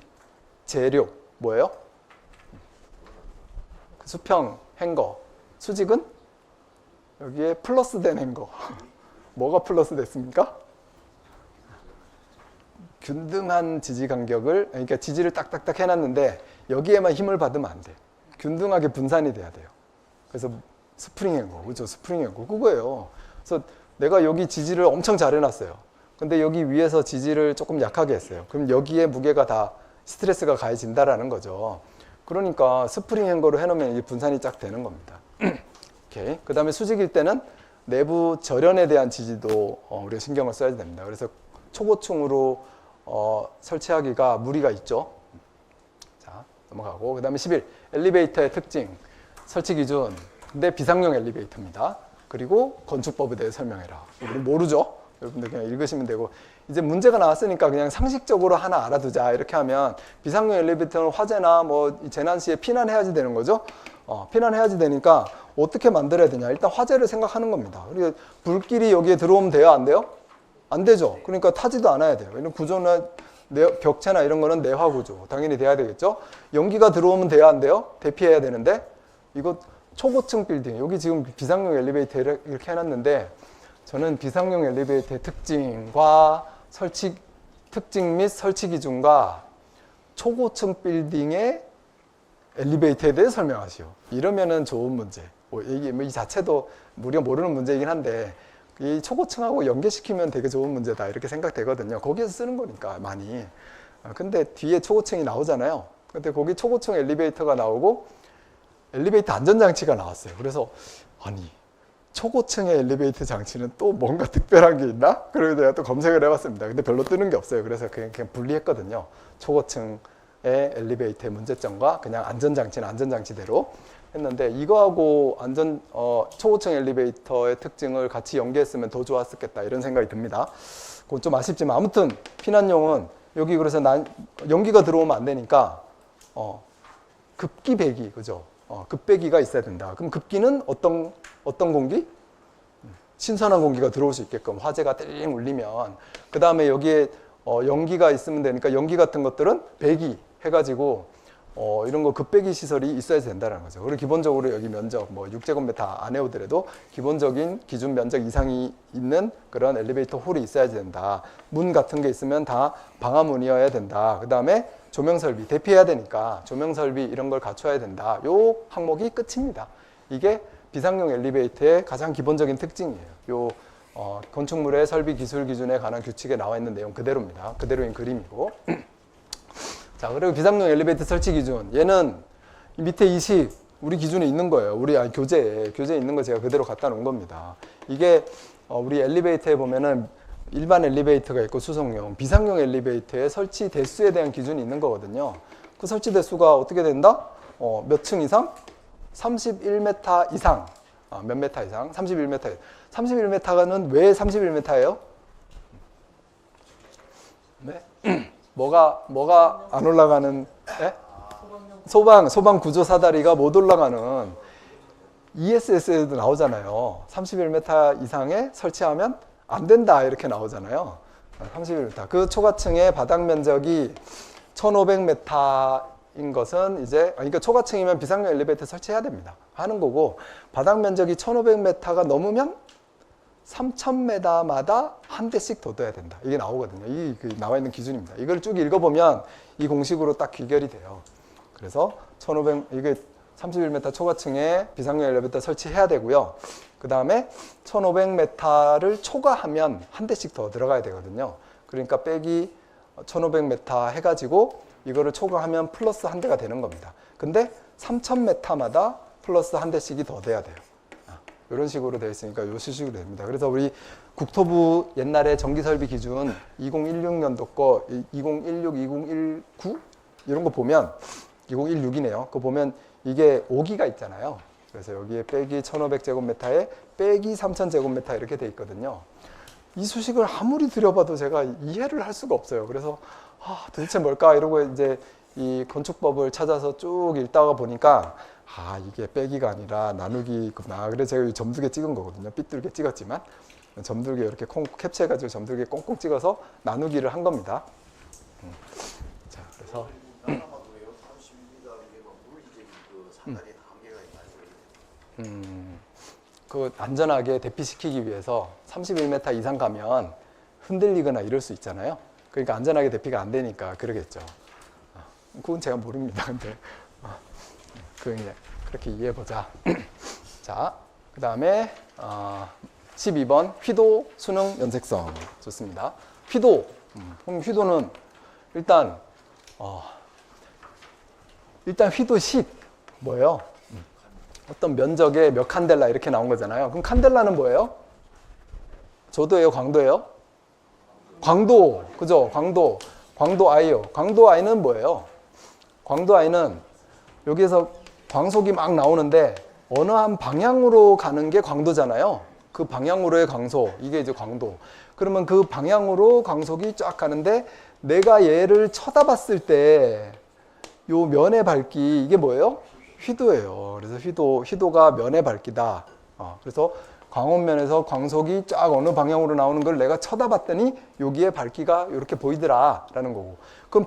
재료 뭐예요? 수평 행거. 수직은 여기에 플러스 된 행거. 뭐가 플러스 됐습니까? 균등한 지지 간격을, 그러니까 지지를 딱딱딱 해놨는데 여기에만 힘을 받으면 안 돼. 균등하게 분산이 돼야 돼요. 그래서 스프링 앵거, 그죠? 스프링 앵거 그거예요. 그래서 내가 여기 지지를 엄청 잘 해놨어요. 근데 여기 위에서 지지를 조금 약하게 했어요. 그럼 여기에 무게가 다 스트레스가 가해진다라는 거죠. 그러니까 스프링 앵거로 해놓으면 이게 분산이 쫙 되는 겁니다. 오케이. 그 다음에 수직일 때는 내부 절연에 대한 지지도 우리가 신경을 써야 됩니다. 그래서 초고층으로 설치하기가 무리가 있죠. 자, 넘어가고. 그 다음에 11. 엘리베이터의 특징. 설치 기준. 근데 비상용 엘리베이터입니다. 그리고 건축법에 대해 설명해라. 우리는 모르죠? 여러분들 그냥 읽으시면 되고. 이제 문제가 나왔으니까 그냥 상식적으로 하나 알아두자. 이렇게 하면 비상용 엘리베이터는 화재나 뭐 재난 시에 피난해야지 되는 거죠. 피난해야지 되니까 어떻게 만들어야 되냐. 일단 화재를 생각하는 겁니다. 그리고 불길이 여기에 들어오면 돼요? 안 돼요? 안 되죠. 그러니까 타지도 않아야 돼요. 이런 구조나 벽체나 이런 거는 내화 구조. 당연히 돼야 되겠죠. 연기가 들어오면 돼야 안 돼요? 대피해야 되는데 이거 초고층 빌딩. 여기 지금 비상용 엘리베이터 이렇게 해놨는데 저는 비상용 엘리베이터의 특징과 특징 및 설치 기준과 초고층 빌딩의 엘리베이터에 대해 설명하시오. 이러면은 좋은 문제. 이게 이 자체도 우리가 모르는 문제이긴 한데 이 초고층하고 연계시키면 되게 좋은 문제다 이렇게 생각되거든요. 거기에서 쓰는 거니까 많이. 근데 뒤에 초고층이 나오잖아요. 근데 거기 초고층 엘리베이터가 나오고 엘리베이터 안전장치가 나왔어요. 그래서 아니 초고층의 엘리베이터 장치는 또 뭔가 특별한 게 있나? 그래서 내가 또 검색을 해봤습니다. 근데 별로 뜨는 게 없어요. 그래서 그냥 분리했거든요. 초고층의 엘리베이터의 문제점과 그냥 안전장치는 안전장치대로 했는데 이거하고 초고층 엘리베이터의 특징을 같이 연계했으면 더 좋았겠다 이런 생각이 듭니다. 그건 좀 아쉽지만 아무튼 피난용은 여기 그래서 연기가 들어오면 안 되니까 급기 배기 그죠? 급배기가 있어야 된다. 그럼 급기는 어떤 공기? 신선한 공기가 들어올 수 있게끔 화재가 띵 울리면 그 다음에 여기에 연기가 있으면 되니까 연기 같은 것들은 배기 해가지고 이런 거 급배기 시설이 있어야 된다는 거죠. 그리고 기본적으로 여기 면적 뭐 6제곱미터 안 해오더라도 기본적인 기준 면적 이상이 있는 그런 엘리베이터 홀이 있어야 된다. 문 같은 게 있으면 다 방화문이어야 된다. 그 다음에 조명 설비 대피해야 되니까 조명 설비 이런 걸 갖춰야 된다. 요 항목이 끝입니다. 이게 비상용 엘리베이터의 가장 기본적인 특징이에요. 요 건축물의 설비 기술 기준에 관한 규칙에 나와 있는 내용 그대로입니다. 그대로인 그림이고. 자, 그리고 비상용 엘리베이터 설치 기준. 얘는 밑에 20 우리 기준에 있는 거예요. 교재에 있는 거 제가 그대로 갖다 놓은 겁니다. 이게 우리 엘리베이터에 보면은 일반 엘리베이터가 있고 수송용, 비상용 엘리베이터의 설치 대수에 대한 기준이 있는 거거든요. 그 설치 대수가 어떻게 된다? 몇 층 이상? 31m 이상. 몇 메타 이상? 31m. 31m는 왜 31m예요? 네? 뭐가 안 올라가는? 네? 소방 구조 사다리가 못 올라가는 ESS에도 나오잖아요. 31m 이상에 설치하면 안 된다 이렇게 나오잖아요. 31m. 그 초과층의 바닥 면적이 1500m인 것은 이제 그러니까 초과층이면 비상용 엘리베이터 설치해야 됩니다. 하는 거고 바닥 면적이 1500m가 넘으면 3000m마다 한 대씩 더 둬야 된다. 이게 나오거든요. 나와 있는 기준입니다. 이걸 쭉 읽어보면 이 공식으로 딱 귀결이 돼요. 그래서 이게 31m 초과층에 비상용 엘리베이터 설치해야 되고요. 그 다음에 1500m를 초과하면 한 대씩 더 들어가야 되거든요. 그러니까 빼기 1500m 해가지고 이거를 초과하면 플러스 한 대가 되는 겁니다. 근데 3000m마다 플러스 한 대씩이 더 돼야 돼요. 이런 식으로 되어 있으니까 요 식으로 됩니다. 그래서 우리 국토부 옛날에 전기설비 기준 2016년도 거 2016, 2019 이런 거 보면 2016이네요. 그거 보면 이게 5기가 있잖아요. 그래서 여기에 빼기 1500제곱미터에 빼기 3000제곱미터 이렇게 돼 있거든요. 이 수식을 아무리 들여봐도 제가 이해를 할 수가 없어요. 그래서 도대체 뭘까 이러고 이제 이 건축법을 찾아서 쭉 읽다가 보니까 이게 빼기가 아니라 나누기구나. 그래서 제가 점두개 찍은 거거든요. 삐뚤게 찍었지만 점두개 이렇게 캡처해가지고 점두개 꽁꽁 찍어서 나누기를 한 겁니다. 자, 그래서 그 안전하게 대피시키기 위해서 31m 이상 가면 흔들리거나 이럴 수 있잖아요. 그러니까 안전하게 대피가 안 되니까 그러겠죠. 그건 제가 모릅니다. 근데 그냥 그렇게 이해해 보자. 자, 그 다음에 12번 휘도, 수능, 연색성. 좋습니다. 휘도. 그럼 휘도는 일단 휘도식 뭐예요? 어떤 면적에 몇 칸델라 이렇게 나온 거잖아요. 그럼 칸델라는 뭐예요? 조도예요, 광도예요? 광도, 그죠? 광도 I요. 광도 I는 뭐예요? 광도 I는 여기에서 광속이 막 나오는데 어느 한 방향으로 가는 게 광도잖아요. 그 방향으로의 광속, 이게 이제 광도. 그러면 그 방향으로 광속이 쫙 가는데 내가 얘를 쳐다봤을 때 요 면의 밝기, 이게 뭐예요? 휘도예요. 그래서 휘도가 면의 밝기다. 그래서 광원면에서 광속이 쫙 어느 방향으로 나오는 걸 내가 쳐다봤더니 여기에 밝기가 이렇게 보이더라 라는 거고. 그럼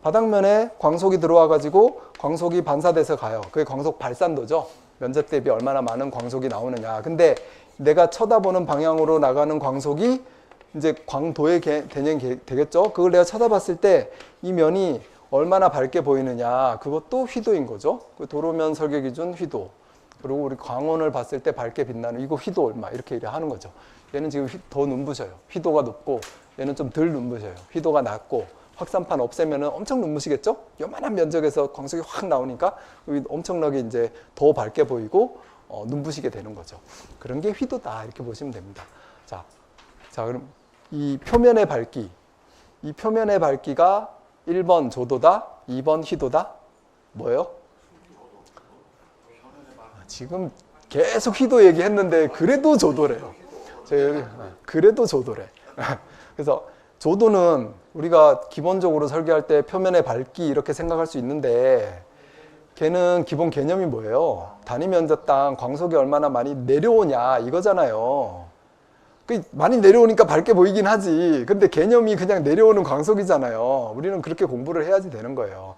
바닥면에 광속이 들어와 가지고 광속이 반사돼서 가요. 그게 광속 발산도죠. 면적 대비 얼마나 많은 광속이 나오느냐. 근데 내가 쳐다보는 방향으로 나가는 광속이 이제 광도의 개념이 되겠죠. 그걸 내가 쳐다봤을 때 이 면이 얼마나 밝게 보이느냐. 그것도 휘도인 거죠. 그 도로면 설계 기준 휘도. 그리고 우리 광원을 봤을 때 밝게 빛나는 이거 휘도 얼마 이렇게 하는 거죠. 얘는 지금 더 눈부셔요. 휘도가 높고 얘는 좀 덜 눈부셔요. 휘도가 낮고 확산판 없애면은 엄청 눈부시겠죠? 요만한 면적에서 광속이 확 나오니까 엄청나게 이제 더 밝게 보이고 눈부시게 되는 거죠. 그런 게 휘도다 이렇게 보시면 됩니다. 자 그럼 이 표면의 밝기가 1번 조도다, 2번 휘도다. 뭐예요? 지금 계속 휘도 얘기했는데 그래도 조도래요. 그래도 조도래. 그래서 조도는 우리가 기본적으로 설계할 때 표면의 밝기 이렇게 생각할 수 있는데 걔는 기본 개념이 뭐예요? 단위 면적당 광속이 얼마나 많이 내려오냐 이거잖아요. 많이 내려오니까 밝게 보이긴 하지. 근데 개념이 그냥 내려오는 광속이잖아요. 우리는 그렇게 공부를 해야지 되는 거예요.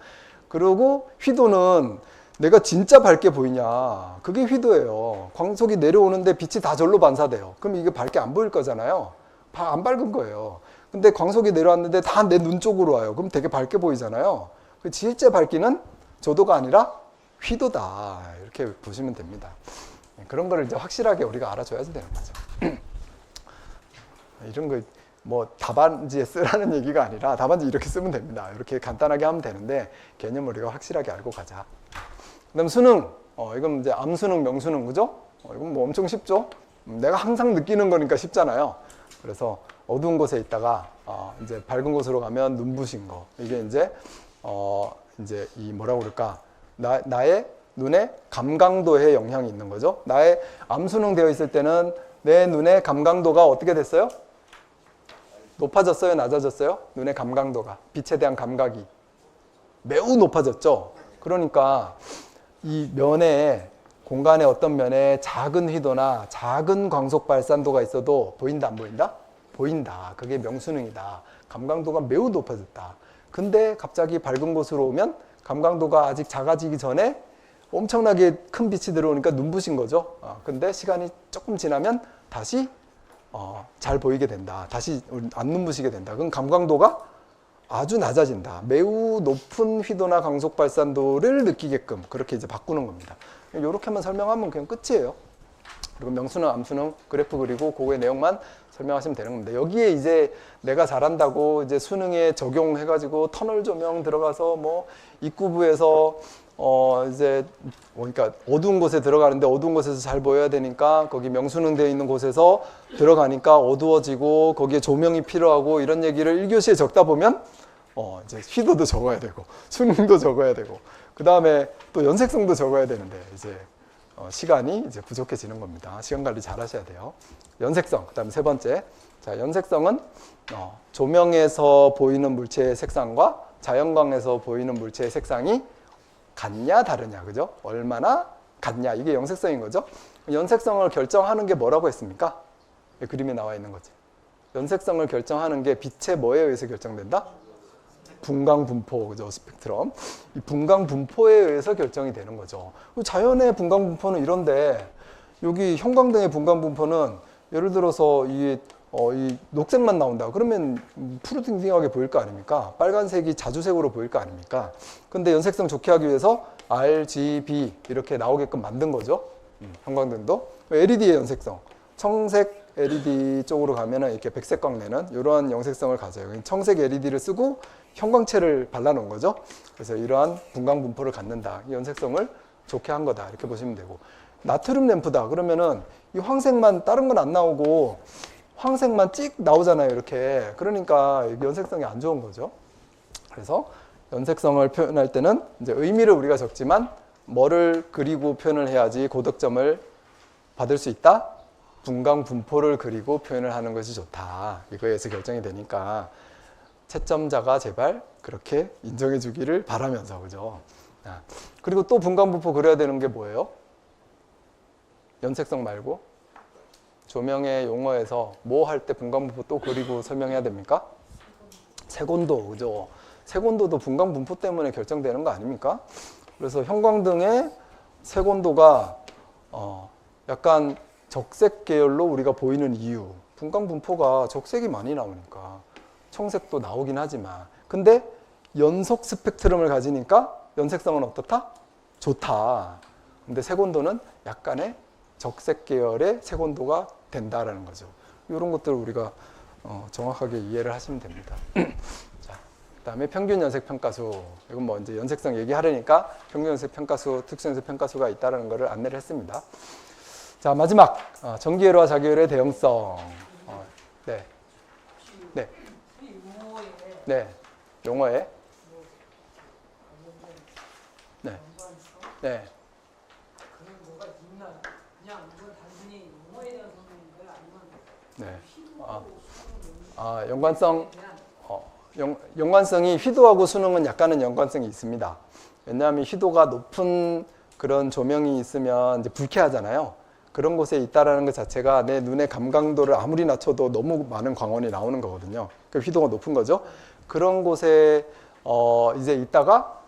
그리고 휘도는 내가 진짜 밝게 보이냐. 그게 휘도예요. 광속이 내려오는데 빛이 다 절로 반사돼요. 그럼 이게 밝게 안 보일 거잖아요. 안 밝은 거예요. 근데 광속이 내려왔는데 다 내 눈 쪽으로 와요. 그럼 되게 밝게 보이잖아요. 그 실제 밝기는 조도가 아니라 휘도다. 이렇게 보시면 됩니다. 그런 거를 이제 확실하게 우리가 알아줘야지 되는 거죠. 이런 거 뭐 답안지에 쓰라는 얘기가 아니라 답안지 이렇게 쓰면 됩니다. 이렇게 간단하게 하면 되는데 개념을 우리가 확실하게 알고 가자. 그다음 수능. 이건 이제 암수능, 명수능 그죠? 이건 뭐 엄청 쉽죠? 내가 항상 느끼는 거니까 쉽잖아요. 그래서 어두운 곳에 있다가 이제 밝은 곳으로 가면 눈부신 거. 이게 이제 이 뭐라고 그럴까? 나의 눈의 감강도에 영향이 있는 거죠. 나의 암수능 되어 있을 때는 내 눈의 감강도가 어떻게 됐어요? 높아졌어요? 낮아졌어요? 눈의 감강도가. 빛에 대한 감각이 매우 높아졌죠. 그러니까 이 면에 공간의 어떤 면에 작은 휘도나 작은 광속 발산도가 있어도 보인다 안 보인다? 보인다. 그게 명수능이다. 감강도가 매우 높아졌다. 근데 갑자기 밝은 곳으로 오면 감강도가 아직 작아지기 전에 엄청나게 큰 빛이 들어오니까 눈부신 거죠. 근데 시간이 조금 지나면 다시 잘 보이게 된다. 다시 안 눈부시게 된다. 그럼 감광도가 아주 낮아진다. 매우 높은 휘도나 광속 발산도를 느끼게끔 그렇게 이제 바꾸는 겁니다. 이렇게만 설명하면 그냥 끝이에요. 그리고 명수능, 암수능 그래프 그리고 그거의 내용만 설명하시면 되는 겁니다. 여기에 이제 내가 잘한다고 이제 수능에 적용해가지고 터널 조명 들어가서 뭐 입구부에서 이제 그러니까 어두운 곳에 들어가는데 어두운 곳에서 잘 보여야 되니까 거기 명수능 되어 있는 곳에서 들어가니까 어두워지고 거기에 조명이 필요하고 이런 얘기를 1교시에 적다 보면 이제 휘도도 적어야 되고 수능도 적어야 되고 그 다음에 또 연색성도 적어야 되는데 이제 시간이 이제 부족해지는 겁니다. 시간 관리 잘 하셔야 돼요. 연색성, 그 다음에 세 번째. 자, 연색성은 조명에서 보이는 물체의 색상과 자연광에서 보이는 물체의 색상이 같냐 다르냐, 그죠? 얼마나 같냐, 이게 연색성인 거죠. 연색성을 결정하는 게 뭐라고 했습니까? 그림에 나와 있는 거지. 연색성을 결정하는 게 빛의 뭐에 의해서 결정된다? 분광 분포, 그죠? 스펙트럼. 이 분광 분포에 의해서 결정이 되는 거죠. 자연의 분광 분포는 이런데 여기 형광등의 분광 분포는 예를 들어서 이 이 녹색만 나온다. 그러면 푸르딩딩하게 보일 거 아닙니까? 빨간색이 자주색으로 보일 거 아닙니까? 근데 연색성 좋게 하기 위해서 RGB 이렇게 나오게끔 만든 거죠. 형광등도. LED의 연색성. 청색 LED 쪽으로 가면은 이렇게 백색 광내는 이러한 영색성을 가져요. 청색 LED를 쓰고 형광체를 발라놓은 거죠. 그래서 이러한 분광 분포를 갖는다. 이 연색성을 좋게 한 거다. 이렇게 보시면 되고. 나트륨 램프다. 그러면은 이 황색만 다른 건 안 나오고 황색만 찍 나오잖아요. 이렇게. 그러니까 연색성이 안 좋은 거죠. 그래서 연색성을 표현할 때는 이제 의미를 우리가 적지만 뭐를 그리고 표현을 해야지 고득점을 받을 수 있다? 분광 분포를 그리고 표현을 하는 것이 좋다. 이거에서 결정이 되니까 채점자가 제발 그렇게 인정해 주기를 바라면서, 그죠? 그리고 또 분광 분포 그려야 되는 게 뭐예요? 연색성 말고 조명의 용어에서 뭐 할 때 분광 분포 또 그리고 설명해야 됩니까? 색온도, 그죠? 색온도도 분광 분포 때문에 결정되는 거 아닙니까? 그래서 형광등의 색온도가 약간 적색 계열로 우리가 보이는 이유, 분광 분포가 적색이 많이 나오니까. 청색도 나오긴 하지만, 근데 연속 스펙트럼을 가지니까 연색성은 어떻다? 좋다. 근데 색온도는 약간의 적색 계열의 색온도가 된다라는 거죠. 이런 것들을 우리가 정확하게 이해를 하시면 됩니다. 자, 그다음에 평균 연색 평가수. 이건 뭐 이제 연색성 얘기하려니까 평균 연색 평가수, 특수 연색 평가수가 있다라는 것을 안내를 했습니다. 자, 마지막 전기회로와 자기회로의 대형성. 네. 네. 네. 용어에. 네. 네. 네. 연관성. 연관성이 휘도하고 수능은 약간은 연관성이 있습니다. 왜냐하면 휘도가 높은 그런 조명이 있으면 이제 불쾌하잖아요. 그런 곳에 있다라는 것 자체가 내 눈의 감광도를 아무리 낮춰도 너무 많은 광원이 나오는 거거든요. 그 휘도가 높은 거죠. 그런 곳에 이제 있다가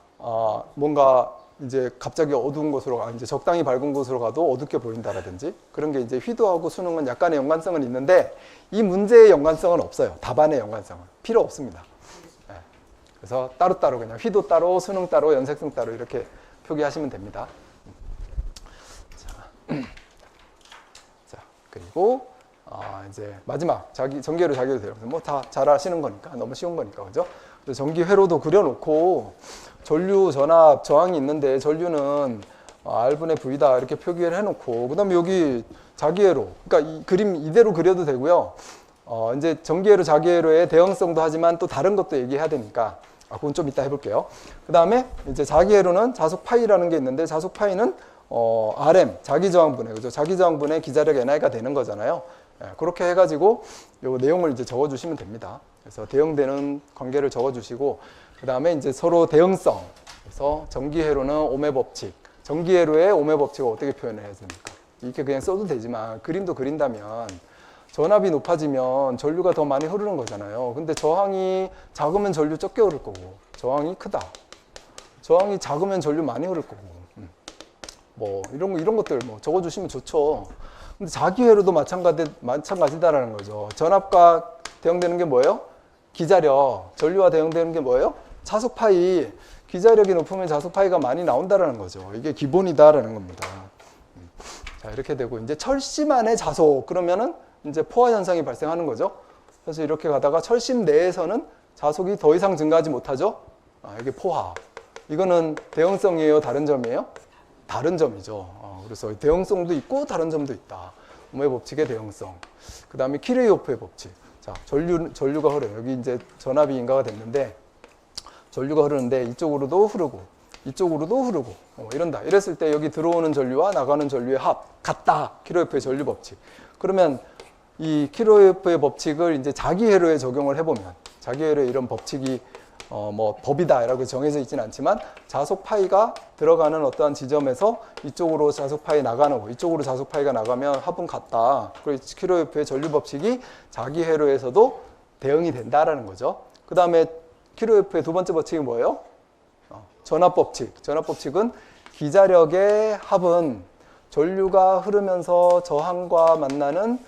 뭔가 이제 갑자기 어두운 곳으로 이제 적당히 밝은 곳으로 가도 어둡게 보인다라든지 그런 게 이제 휘도하고 수능은 약간의 연관성은 있는데 이 문제의 연관성은 없어요. 답안의 연관성은 필요 없습니다. 네. 그래서 따로따로 그냥 휘도 따로, 수능 따로, 연색성 따로 이렇게 표기하시면 됩니다. 자, 그리고 이제 마지막 전기회로 자기회로 대형성. 뭐 다 잘 아시는 거니까 너무 쉬운 거니까, 그죠? 전기회로도 그려놓고 전류, 전압, 저항이 있는데 전류는 R분의 V다 이렇게 표기를 해놓고 그다음에 여기 자기회로, 그러니까 이 그림 이대로 그려도 되고요. 이제 전기회로, 자기회로의 대형성도 하지만 또 다른 것도 얘기해야 되니까 그건 좀 이따 해볼게요. 그다음에 이제 자기회로는 자속 파이라는 게 있는데 자속 파이는 RM, 자기저항분해, 그죠? 자기저항분해 기자력 NI가 되는 거잖아요. 그렇게 해가지고 요 내용을 이제 적어주시면 됩니다. 그래서 대응되는 관계를 적어주시고 그 다음에 이제 서로 대응성. 그래서 전기회로는 오매 법칙. 전기회로의 오매 법칙을 어떻게 표현을 해야 됩니까? 이렇게 그냥 써도 되지만 그림도 그린다면 전압이 높아지면 전류가 더 많이 흐르는 거잖아요. 근데 저항이 작으면 전류 적게 흐를 거고 저항이 크다. 저항이 작으면 전류 많이 흐를 거고 뭐 이런 것들 뭐 적어주시면 좋죠. 근데 자기회로도 마찬가지다라는 거죠. 전압과 대응되는 게 뭐예요? 기자력. 전류와 대응되는 게 뭐예요? 자속 파이. 기자력이 높으면 자속 파이가 많이 나온다라는 거죠. 이게 기본이다라는 겁니다. 자, 이렇게 되고 이제 철심 안에 자속. 그러면은 이제 포화 현상이 발생하는 거죠. 그래서 이렇게 가다가 철심 내에서는 자속이 더 이상 증가하지 못하죠. 이게 포화. 이거는 대응성이에요? 다른 점이에요? 다른 점이죠. 그래서 대응성도 있고 다른 점도 있다. 오매 법칙의 대응성. 그 다음에 키르이호프의 법칙. 자, 전류가 흐르요. 여기 이제 전압이 인가가 됐는데 전류가 흐르는데 이쪽으로도 흐르고 이쪽으로도 흐르고 이런다. 이랬을 때 여기 들어오는 전류와 나가는 전류의 합 같다. 키르이호프의 전류 법칙. 그러면 이 키르이호프의 법칙을 이제 자기회로에 적용을 해보면 자기회로에 이런 법칙이 뭐 법이다라고 정해져 있지는 않지만 자속 파이가 들어가는 어떠한 지점에서 이쪽으로 자속 파이 나가는 거, 이쪽으로 자속 파이가 나가면 합은 같다. 그리고 키르이호프의 전류 법칙이 자기회로에서도 대응이 된다라는 거죠. 그 다음에 키르이호프의 두 번째 법칙이 뭐예요? 전압 법칙. 전압 법칙은 기자력의 합은 전류가 흐르면서 저항과 만나는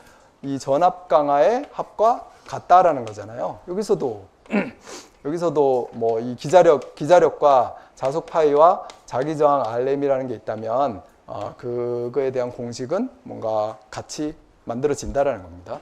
이 전압 강화의 합과 같다라는 거잖아요. 여기서도 뭐 이 기자력과 자속 파이와 자기 저항 RM이라는 게 있다면 그거에 대한 공식은 뭔가 같이 만들어진다라는 겁니다.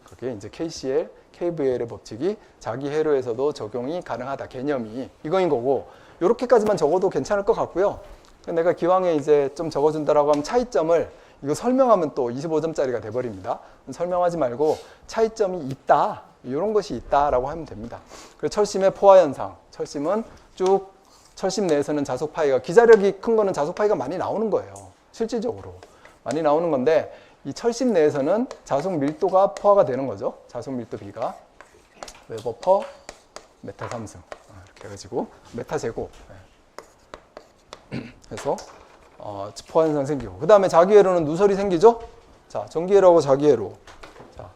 그게 이제 KCL, KVL의 법칙이 자기 회로에서도 적용이 가능하다. 개념이 이거인 거고, 이렇게까지만 적어도 괜찮을 것 같고요. 내가 기왕에 이제 좀 적어준다라고 하면 차이점을 이거 설명하면 또 25점짜리가 돼버립니다. 설명하지 말고 차이점이 있다, 이런 것이 있다라고 하면 됩니다. 그리고 철심의 포화 현상, 철심은 쭉 철심 내에서는 자속 파이가, 기자력이 큰 거는 자속 파이가 많이 나오는 거예요. 실질적으로 많이 나오는 건데, 이 철심 내에서는 자속 밀도가 포화가 되는 거죠. 자속 밀도 B가 웨버 퍼 메타 3승 이렇게 해가지고 메타 제곱. 그래서 포화 현상 생기고, 그 다음에 자기회로는 누설이 생기죠. 자, 전기회로하고 자기회로. 자,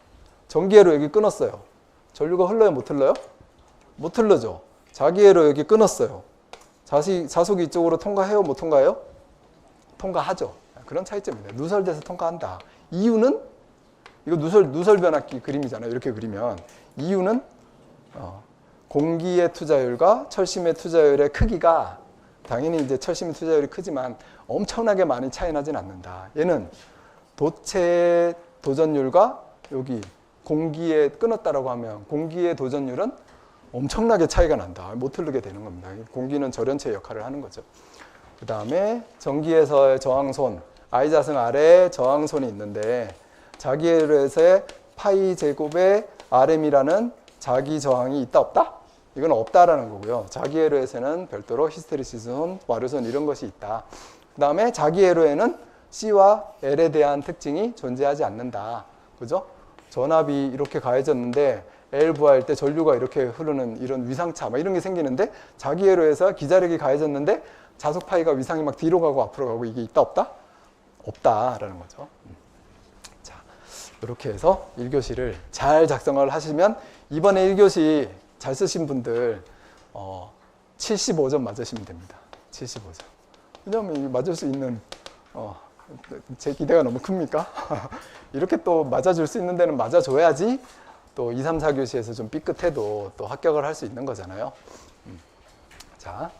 전기회로 여기 끊었어요. 전류가 흘러요, 못 흘러요? 못 흘러죠. 자기회로 여기 끊었어요. 자속이 이쪽으로 통과해요, 못 통과해요? 통과하죠. 그런 차이점입니다. 누설돼서 통과한다. 이유는 이거 누설 변압기 그림이잖아요. 이렇게 그리면 이유는 공기의 투자율과 철심의 투자율의 크기가, 당연히 이제 철심의 투자율이 크지만 엄청나게 많이 차이 나진 않는다. 얘는 도체 도전율과 여기 공기에 끊었다라고 하면 공기의 도전율은 엄청나게 차이가 난다. 못 흐르게 되는 겁니다. 공기는 절연체 역할을 하는 거죠. 그 다음에 전기에서의 저항손, I자승 아래에 저항손이 있는데, 자기회로에서의 파이 제곱의 RM이라는 자기 저항이 있다 없다? 이건 없다라는 거고요. 자기회로에서는 별도로 히스테리시스손, 와류손 이런 것이 있다. 그 다음에 자기회로에는 C와 L에 대한 특징이 존재하지 않는다. 그죠? 전압이 이렇게 가해졌는데 L 부하일 때 전류가 이렇게 흐르는 이런 위상차 이런 게 생기는데, 자기회로에서 기자력이 가해졌는데 자속 파이가 위상이 막 뒤로 가고 앞으로 가고, 이게 있다 없다? 없다라는 거죠. 자, 이렇게 해서 1교시를 잘 작성을 하시면 이번에 1교시 잘 쓰신 분들 75점 맞으시면 됩니다. 75점. 왜냐하면 맞을 수 있는 제 기대가 너무 큽니까? 이렇게 또 맞아줄 수 있는 데는 맞아줘야지 또 2, 3, 4교시에서 좀 삐끗해도 또 합격을 할 수 있는 거잖아요. 자.